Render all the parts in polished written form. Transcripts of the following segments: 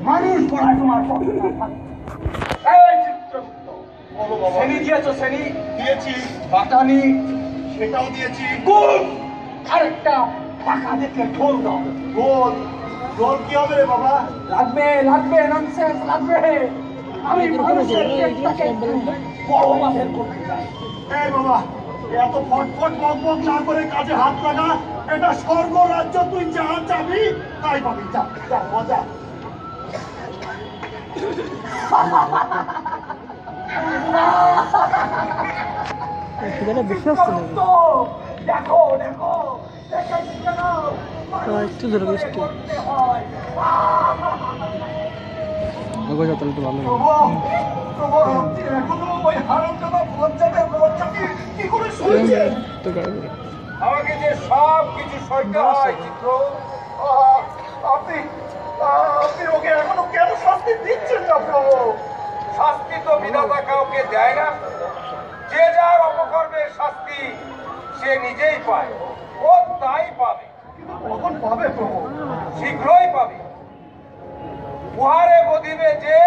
মানুষ পড়ায় তোমার পক্ষে না থাকে। এই চিত্রগুপ্ত, শ্রেণী দিয়েছ, শ্রেণী দিয়েছি, বাটানি সেটাও দিয়েছি। গুড। আরেকটা ফাঁকা দেখে ঢোল দাও। গোল গোল কি হবে রে বাবা? লাগবে লাগবে, ননসেন্স লাগবে। আমি মানুষের পেটটাকে একটু বড় মাপের করতে চাই। এই বাবা, এত ফটফট বক বক না করে কাজে হাত লাগা। এটা স্বর্গ রাজ্য, তুই যা যাবি তাই পাবি। যা যা মজা। চিত্রগুপ্ত, দেখো দেখো, দেখেছি কেন? একটু ধরে বৃষ্টি হয়। প্রভু, প্রভু, এখনো ওই হারামজাদা বজ্জাতের বজ্জাতি কি করে শুনছে? আমাকে যে সব কিছু সইতে হয় চিত্র। আপনি আপনি ওকে এখনো কেন শাস্তি দিচ্ছেন না প্রভু? শাস্তি তো বিধাতা কাউকে দেয় না। যে যার অপকর্মের শাস্তি সে নিজেই পায়, ও তাই পাবে। কিন্তু কখন পাবে প্রভু? শীঘ্রই পাবে। উহারে বদিবে যে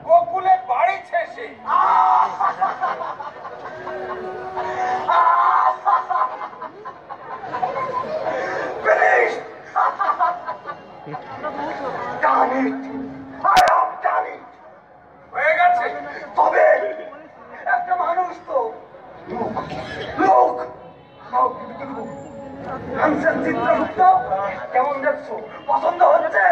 গোকুলে বাড়িছে সে। Done it! I have done it! হয়ে গেছে। তবে একটা মানুষ তো লোক চিত্রগুপ্ত, কেমন দেখছো? পছন্দ হচ্ছে?